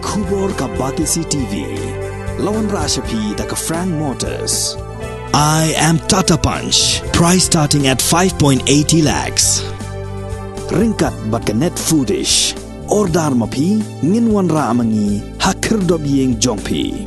Kubor ka Batisi TV. Lawan Rashapi da ka Frank Motors. I am Tata Punch. Price starting at 5.80 lakhs. Ringkat bat ka net foodish. Ordar mapi nginwan ra amangi hakir dob yeng jongpi.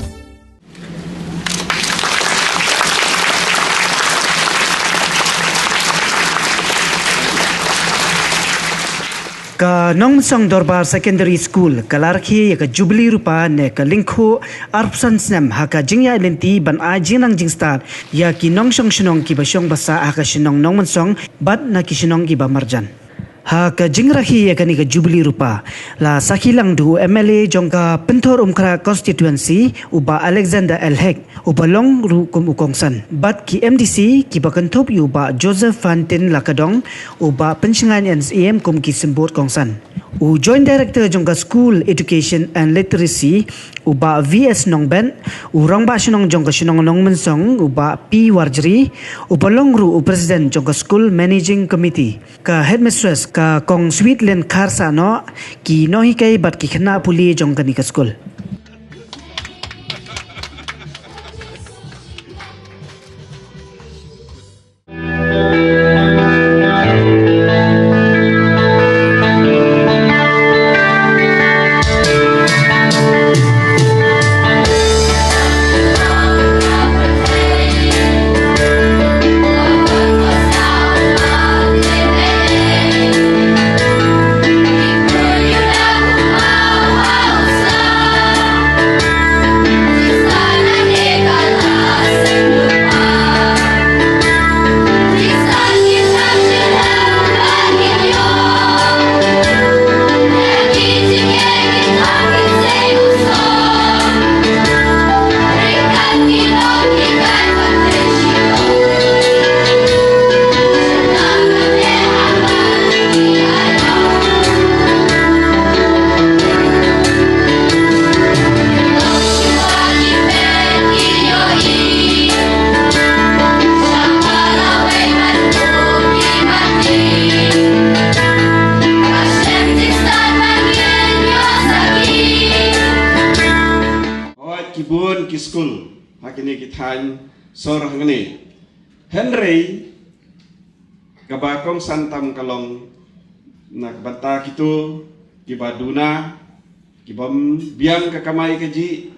Ka Nongmsong Dorbar Secondary School kalarki ka Jubilee Rupa ne ka lingkho arpsan snem haka jingya lenti ban a jinang jingstar ya ki Nongsong Shinong ki basyong basa haka Shinong Nongmsong bat na ki Shinong ki ba marjan haka jingrahi ya kani ka Jubilee Rupa la sakilang du MLA jongka pentor umkra constituency uba Alexander Elhek uba long ru kum ukongsan bat ki MDC ki bakantop uba Joseph Fantin Lakadong uba pensingan NSAM kum ki sembot kongsan u joint director jongka school education and literacy uba VS Nongben u rongba Shinong jongka Shinong Nongmensong uba P Warjri uba long ru u president jongka school managing committee ka headmistress ka kong Sweetland Kharsa no ki nohi kai bat ki khna puli jongka ni ka school. Kibun ki school hakini kithan sor hangni Henry kabakong santam kalong nagbata kito kibaduna kibam biang kakamay kaji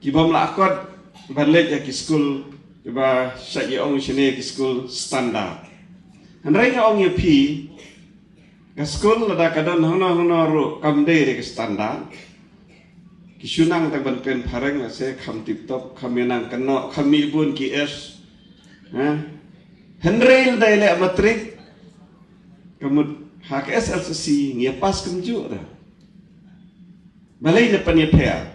kibam lakot balik ya ki school kiba syai ong sini ki school standard Henry nga ong yupi ka school lada kadon hono ru kamde de ki standard Kisunang tagban pen pareng ase kham tip top khamenang keno khami bun ki es Henry daile matrik kamut hak SLC ngia pas kumju da balai na panya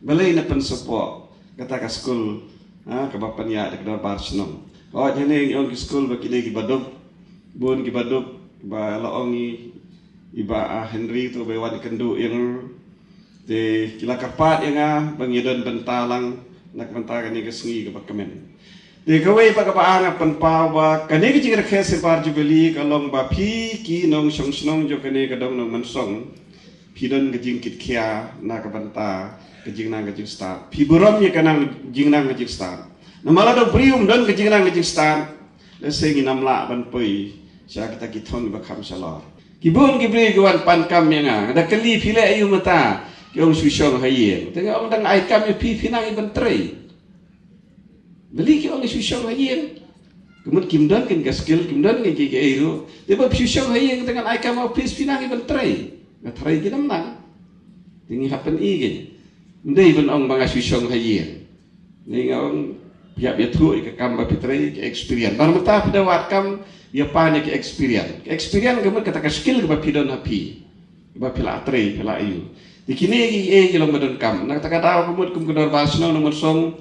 balai na pen support kata ka school ka bapanya de Dorbar Shinong jene yong school bakile ki badop bun ki badop ba laongi iba Henry tu bewan kendu yang de kila kapat yang bangidon bentalang nak bentakan ni kesengi ke bakamen de kawai pakapaan penpa ba kani ke jingra khese par Jubilee kalong ba phi ki nong song snong jo kani kadong nong mansong phidon ke jingkit khia na ka benta ke jingnang ke jing start phi burom ye kanang jingnang ke jing start namala do prium don ke jingnang ke jing start le sengi namla ban poi sya kita kithon ba kham salor kibun kibri gwan pan kam yang ada kali phile ayu mata Yung susyong hayeng, tengok orang dang ai kam pi pinang iban trei. Beli ki orang susyong hayeng. Kemudian kimdan kan ka skill kimdan kan ki airu. Tiba susyong hayeng dengan ai kam pi pinang iban trei. Nga trei ki namna. Tingi happen i gen. Ndai ban ong banga susyong hayeng. Ni ngong pihak dia tu ke kam ba pitrei ke experience. Bar mata pada wat kam ya pa ni ke experience. Experience kemudian kata ka skill ke ba pidon hapi. Ba pila trei pila ayu. Dikini kilong badon kam nak takataw kumud kum kedor basno nomor song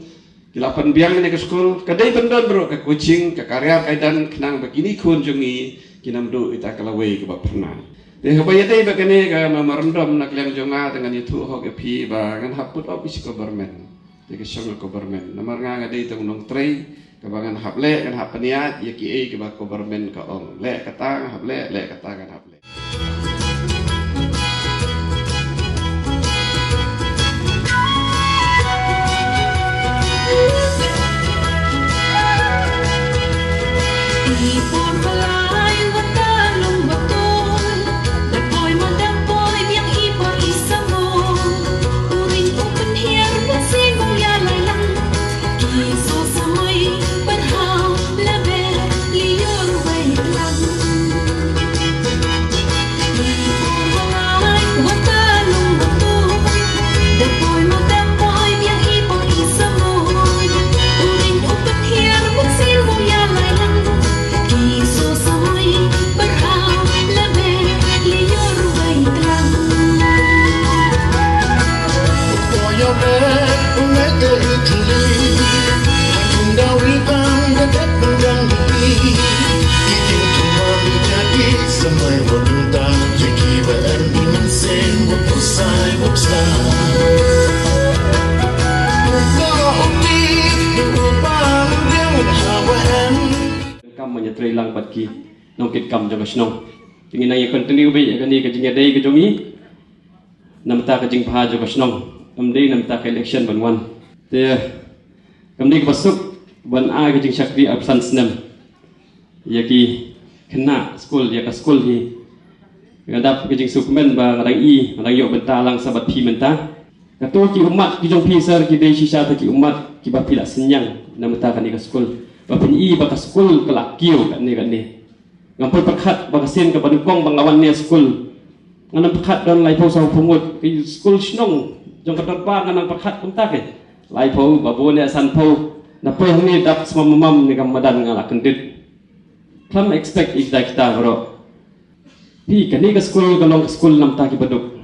kilapan biang ni ke school kadai bendon bro ke coaching ke karya kaidan kenang begini kunjungi kinamdu ita kalawai ke bapernah de habaya dei bakane ka mamarndom nak liang jonga dengan itu hok epi ba ngan haput office government de ke shong government nomor nga dei tong nong trei ke bangan haple kan hapniat ya ki ke ba government ka ong le kata haple le kata kan haple Kam menyetrai lang batki nongkit kam jaga snong tingin nang continue be kani ka jinga dei ka jongi namta ka jing pha jaga snong amdei namta ka election banwan te kamdi ka basuk ban a ka jing shakri absence nam yaki kena school ya ka school hi ngadap ka jing sukmen ba ngadang i ngadang yo benta lang sabat phi menta kato ki umat ki jong phi sar ki dei shisha ta ki umat ki ba pila senyang namta ka ni ka school bapin i baka school kelak kiu kat ni ngampul perkhat baka sen ke badukong bangawan ni school nganam perkhat don lai pau sau pumut ki school snong jong katar pa nganam perkhat kum tak lai pau babu ni asan pau na pe ni dap semua mamam ni kam madan ngala kendit kam expect kita bro pi kani ke school galong ke school nam ta ki baduk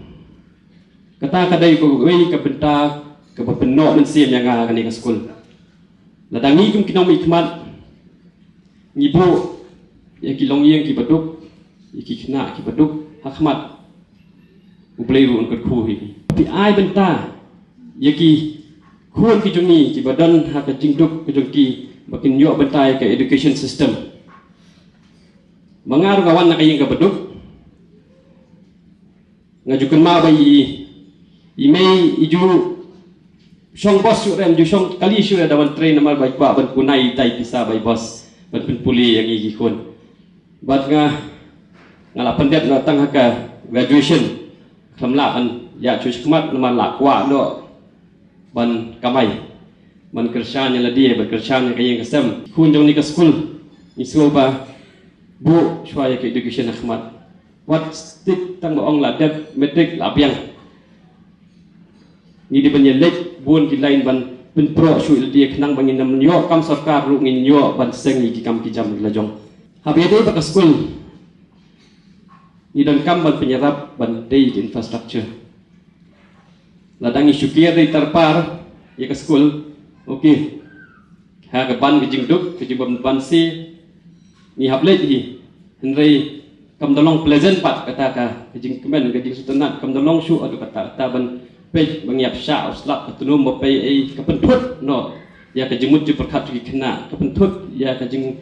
kata kadai ko wei ke benta ke bapenok men siam yang kani ke school ladang ni kum kinong ikmat ngibo ya kilong yang ki baduk ki kena ki baduk hakmat ublei ru ungkut khu hi pi ai benta ya ki khun ki jungi ki badan ha ka jingduk ki jongki bakin yo bentai ke education system mangar kawan nak yang ka baduk ngajukan ma bai imei iju Song bos surem ju song kali sure dawan train namar baik ba ban kunai tai pisa bai bos ban puli yang igi kun bat ngala pendet na tang haka graduation khamla kan ya chu khmat namar la kwa do ban kamai ban kershan yang ladi ban kershan yang kayeng kesem kun jong ni ke school ni ba bu shwa ya ke education khmat wat stick tang ong la dep metric la piang ni di penyelek buon ki lain ban ben pro shu dia kenang bangin nam yo kam sarkar ru ngin yo ban seng ni ki kam ki jam la jong habe dei baka school ni dan kam ban penyerap ban dei infrastructure ladang isu kia dei terpar ya ke school okey ha ke ban ki jingduk ki jibam ban si ni hablet hi henry kam dolong pleasant pat kata ka ki jing kemen ki jing sutenat kam dolong shu adu kata ta ban pe bangyap sha uslap patunu mo pe ai kapentut no ya ka jemut ju perkhat ki kena kapentut ya ka jing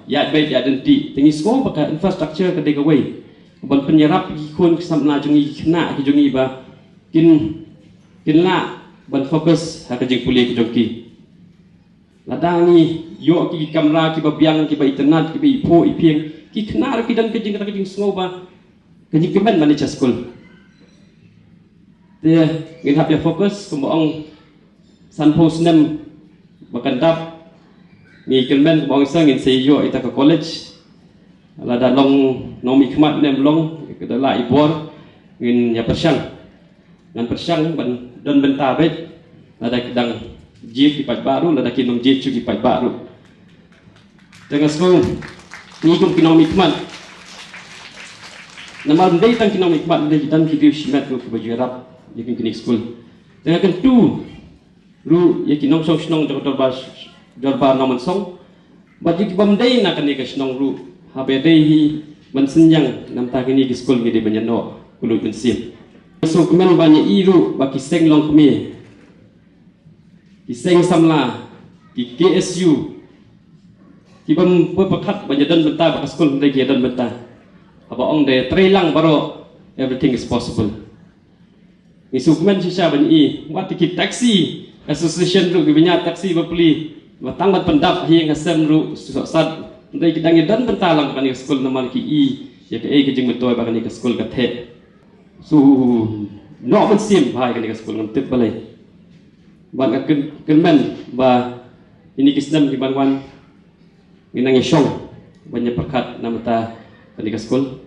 ya be ya denti tingi semua baka infrastructure ka dega wei ban penyerap ki kun samna jungi kena ki jungi ba kin la ban fokus ha ka jing puli ki jongki ladangi yo ki kamera ki ba biang ki ba internet ki ba ipo ipieng ki kena ki dan ki jing ka jing semua ba ka jing kemen manager school dia ngin hap ya fokus kumbaong sanpo snem bakandap ni kelmen kumbaong sang ngin seyo ita ke college ala da long nomi khmat nem long ke da la ibor ngin ya persyang ngan persyang ban don benta bet ada kedang jit di pat baru ada kinong jit chu di pat baru tengah school ni kum kinong khmat nama ndai tang kinong khmat ndai dan ki diu shimat ku bajirap yakin kini school tengah kan tu ru yakin nong song snong jorba nomon song bat yaki bamdai na kan ka snong ru habe dei hi ban senyang nam ta kini ki school ngi de banyano kulu pensim so kemen banyak iru baki seng long kemi ki seng samla ki KSU ki bam pekat banyadan benta baka school de ki dan benta apa ong de trailang baro everything is possible Isukmen sisa bani wat ki taxi association ru gibinya taxi bapli batang bat pendap hi ngasem ru sat ndai kidang dan bentalang kan school namal ki ya ke ke jing betul bakan ke school ka the su no man sim bhai kan ke school ngam tek balai ban akan men ba ini kisnam ki banwan nginang yong banyak perkat namata kan ke school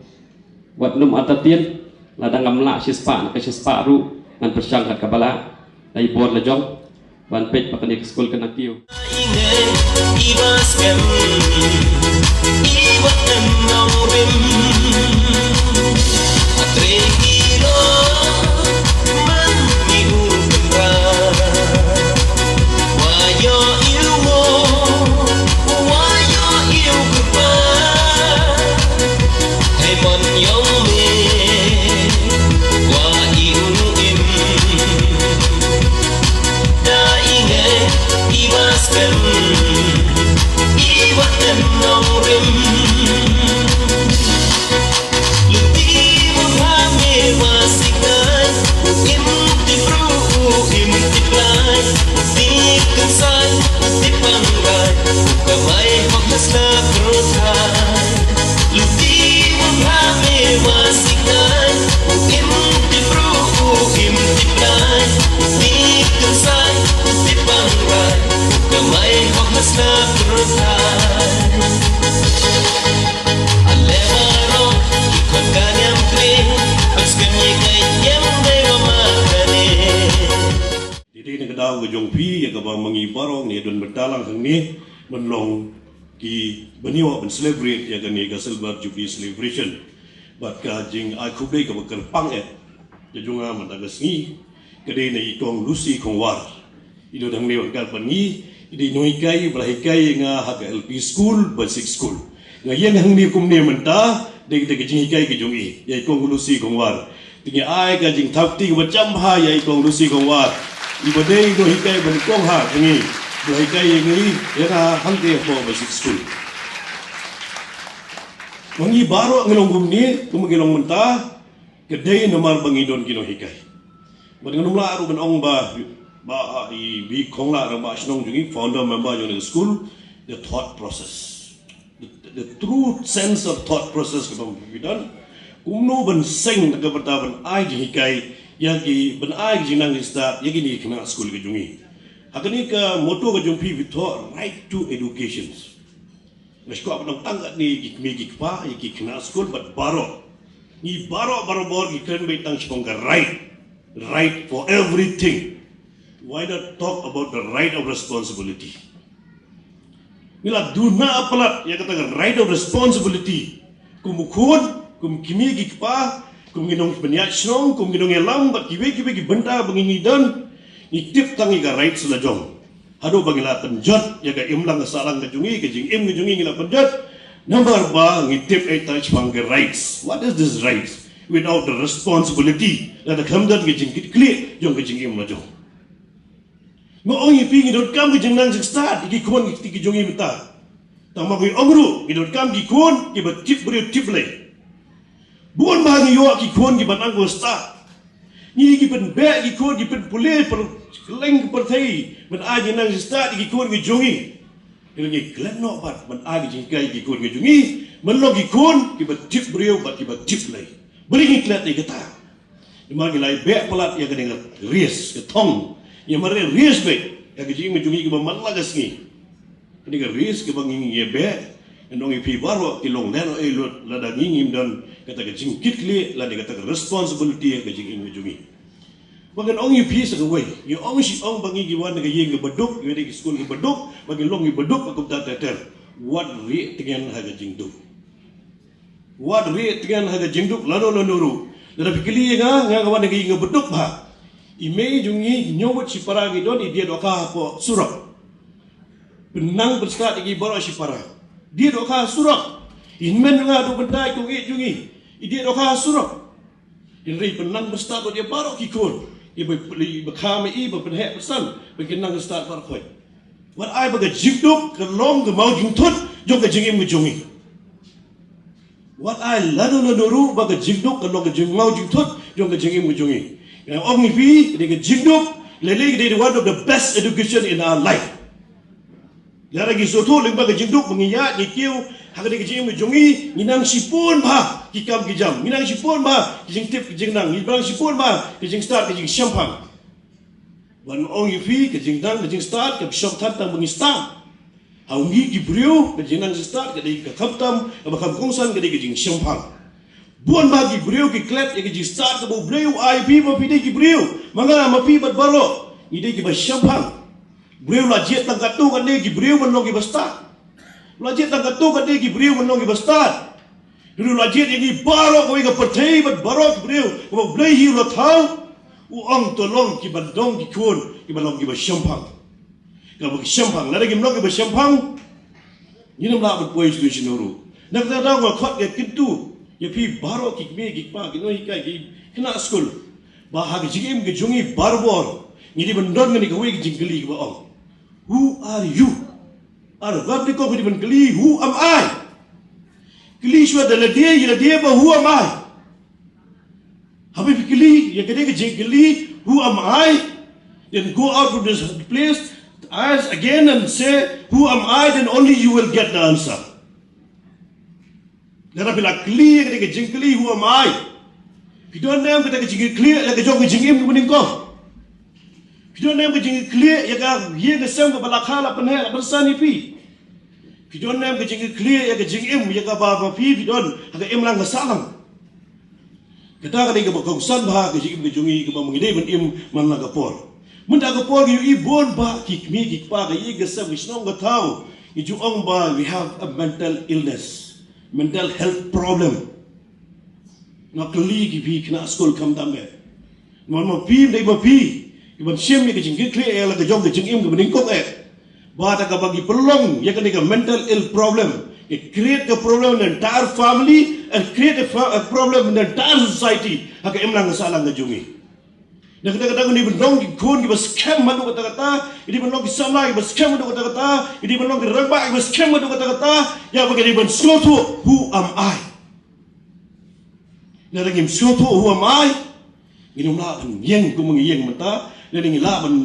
buat num atatien ladang ngamla sispa na sispa ru ngan persyang kat kabala dai bor la jong ban pej pakan ke school kana kiu Sikai, Sikensai, Sipangrai, Kamay Hokmas na Kurtai. Alevaro, Ikon Kanyam Tri, Pagskanyi Kayam Dewa Makane. Jadi ni kedau ke jongpi yang kabang mengibarong ni dan berdalang hang ni menlong ki beniwa ben celebrate ya kan ni ka silver jubilee celebration. Bat ka jing ai khubei ka berkerpang Jajunga matagasngi kade na itong Lucy Kongwar ilo dang lewat kal pangi idi noikai belahikai nga hak LP school basic school nga yang hang ni kumne menta de jing kai ki jungi ya itong Lucy Kongwar tingi ai ka jing thapti macam ha ya itong Lucy Kongwar ibadai noikai ban kong ha tingi belahikai ngi ya na hangte po basic school mangi baro ngelong kumni kumagilong menta kedai nomor bangidon kino hikai. Dengan umlah aru ben ong ba I bi kongla ra ba snong jungi founder member yung school the thought process. The true sense of thought process ko bangidon kumno ben seng na kabata ben ai hikai yang ki ben ai jinang start yagi ni kena school ke jungi. Hakani ka moto ka jumpi bito right to education. Mesko apa nang tanggat ni ki pa yagi kena school but baro ni baro bor ki kren be tang chong right for everything. Why not talk about the right of responsibility? Mila duna apalat ya kata right of responsibility. Kumukun kum kimi ki pa kum ginong penyak snong kum ginong elam bat kiwe ki benda bangini dan ni tip tangi ka right selajong. Hado bangila penjat ya ka imlang salang ka jungi ka jing im ka jungi ngila penjat. Number ba ngitip ay touch pangge rights. What is this rights? Without the responsibility that the kamdan ke jing clear yung ke jing im la jong. Ngo ongi pingi dot kam ke jing nang start iki kon ki jongi mita. Tama ko ongru ki dot kam ki kon ki ba tip bre tip le. Buon ba ngi yo ki kon ki ban ang start. Ni ki pen be ki kon ki pen pule per leng per thai ban a jing nang start ki kon ki jongi. Ini klan no pat man agi jingkai ki kun ngejungi man lo ki kun ki bat tip brio bat ki bat tip lai beri ki klat ni kata imar ki lai be pelat ya kadang ries ke tong ya mare ries be ya ki jing ngejungi ki man la gasngi ini ka ries ki bangi ye be endong pi baro ki long neno e lot la da ngim dan kata ki jing kitli la de kata responsibility ya ki jing ngejungi bagan ong yu pisa ka way yu ong si ong bangi giwan nga yeng baduk yu di school nga baduk bagan long yu baduk akum tater what re tingan haga jingduk what re tingan haga jingduk lano nuru dara pikili nga gawan nga yeng baduk ba ime jungi nyobot si paragi don dia doka po surak benang berstat igi baro si para dia doka surak inmen nga do bendai ko jungi dia doka surak inri benang berstat dia baro kikun ibu bekame ibu penhek pesan beginang start parkoi. Wat ai baga jibduk ke long ke mau jungtut jong ke jingim ke jungi. Wat ai ladu laduru baga jibduk ke long ke jing mau jungtut jong ke jingim ke jungi. Yang ong pi de ke jibduk lele de one of the best education in our life. Ya lagi soto ling baga jibduk mengiya ni kiu hak de ke jingim ke jungi nginang sipun ba kikam kijam minang sipun ba kijing tip kijing nang ibang sipun ba kijing start kijing champagne wan ong yufi kijing nang kijing start ke shop tantang bengi start haungi gibriu kijing nang start ke kaptam ke bakam kongsan ke kijing champagne buan ba gibriu ki klet ke kijing start ke briu ip ba pide gibriu mangala mapi bat baro ide ki ba champagne briu la jet tang katu kan de gibriu menong ki ba start la jet tang katu kan de gibriu menong ki ba start dulu lajit ini barok kau ingat percaya bat barok beliau kau beli hiu lo tahu uang tolong ki bandong ki kun ki balong ki bersampang kau bagi sampang lagi melong ki bersampang ini nampak berpuas tu sinuru nak tahu kau kot ke kintu ya pi barok ki me ki pa ki no hikai ki kena school bahag jigim ki jungi barbor ini bandong ni kau ki jinggeli ki baong who are you are God ni kau ki bandgeli who am I Kili shwa da dia ba who am I? Habi kili ya kede ke kili who am I? Then go out from this place, ask again and say who am I? Then only you will get the answer. Dara bila kili ya kede ke kili who am I? Pidon nem kita kejing clear la kejong kejing im kebening ko. Pidon nem kejing clear ya ka ye ke sem ke balakhala penhe la bersani pi. Pidon nem kejing clear ya kejing im ya ka ba pi pidon aga im lang salam. Kita ka ding ka san ba kejing im kejungi ke ba mengide ben im man la kapor. Mun da kapor yu i bon ba ki mi ki pa ga ye ke sem snong ga tau. Iju ong ba we have a mental illness, mental health problem. Nak lagi pi kena sekolah kam tambe. Mau pi dai mau pi. Iban sim ni kejing kle ya la kejong kejing im ke beningkok Ba ta ka bagi pelong ya kan mental ill problem. It create a problem in the entire family and create a problem in the entire society. Haka im lang salang kejungi. Dan kata-kata ni benong ki kun ki bas scam madu kata-kata, ini benong ki samla ki bas scam madu kata-kata, ini benong ki rangba ki bas scam madu kata-kata, ya bagi ni ben suatu who am I? Narangim suatu who am I? Ginum la ban yeng ku mengyeng mata, narangim la ban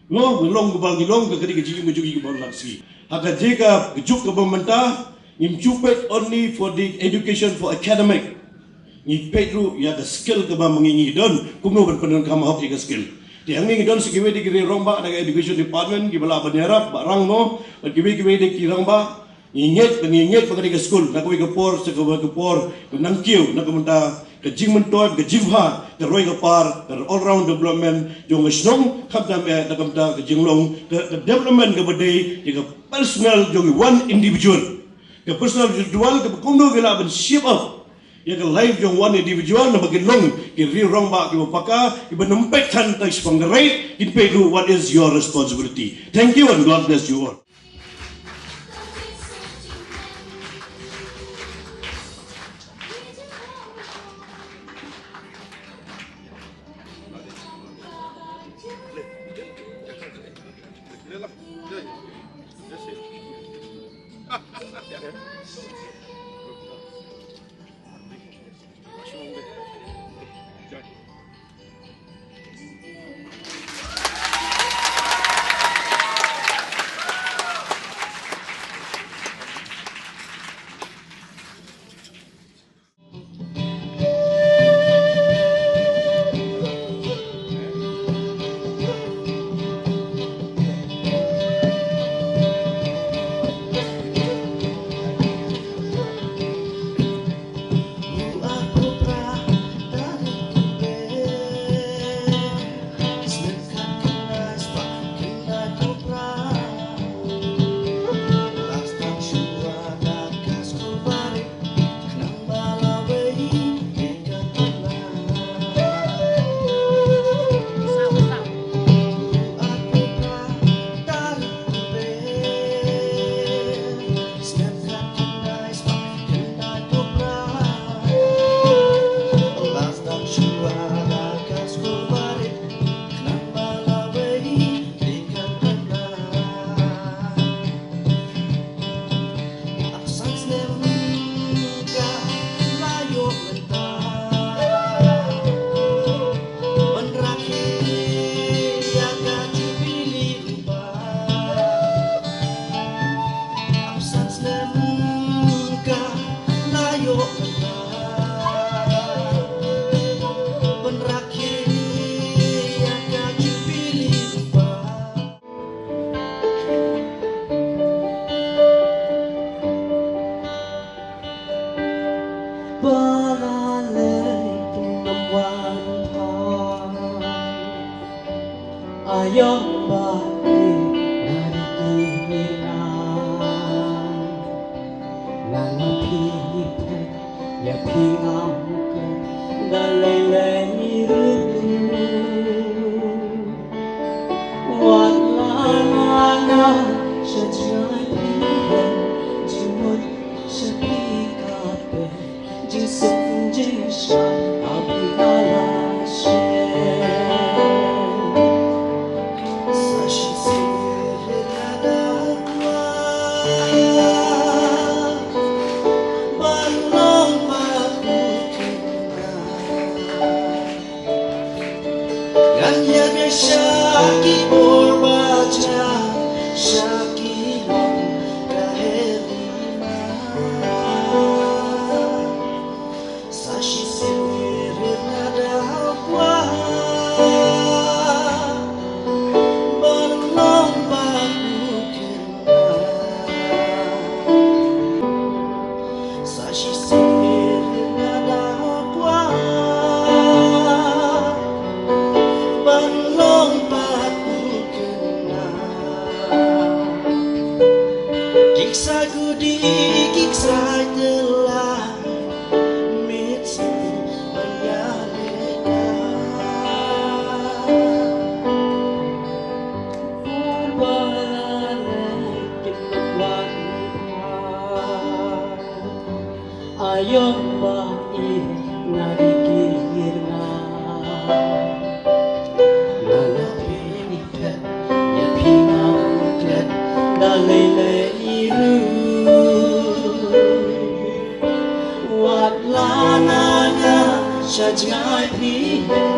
long bagi long ke kedi kejigi mejugi ke bon laksi. Haka jika kejuk ke menta, ngim cupet only for the education for academic. Ni petru ya the skill ke ba mengingi don kumno ban penon kam hok ya skill. Ti hangi don sikiwe di kiri romba daga education department ki bala banyarap barang no, kiwe di kirangba inget pengadi ke school nak we ke por se ke por nang kiu nak menta ke jing mentoy ke jingha ke roi ke par ke all round development jong snong khap dam nak menta ke jinglong ke development ke bedai ke personal jong one individual ke personal individual ke kumno ke la ban shape up ya ke life jong one individual na bagi long ke ri rong ba ke paka ke benempek tan tai spangrai in pedu what is your responsibility. Thank you and God bless you all. Ayong bakit narikihinan Nanapihipet yapingamket dalaylairu Watlana siya jaypihen Jimut siya pikape Jisung jishan apigalashe Shaki borbacha, shaki long kahevina. Sashi sivir lompat kena Kiksa gudi kiksa telah mitsu menyaleka Ayom ba narikir na Lalapinikat ya pinangkat dalay-layru Wat lanaga siya jingay pihen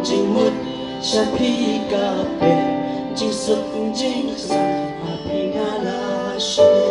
Jingmut siya pikape Jingsut jingsan apingala siya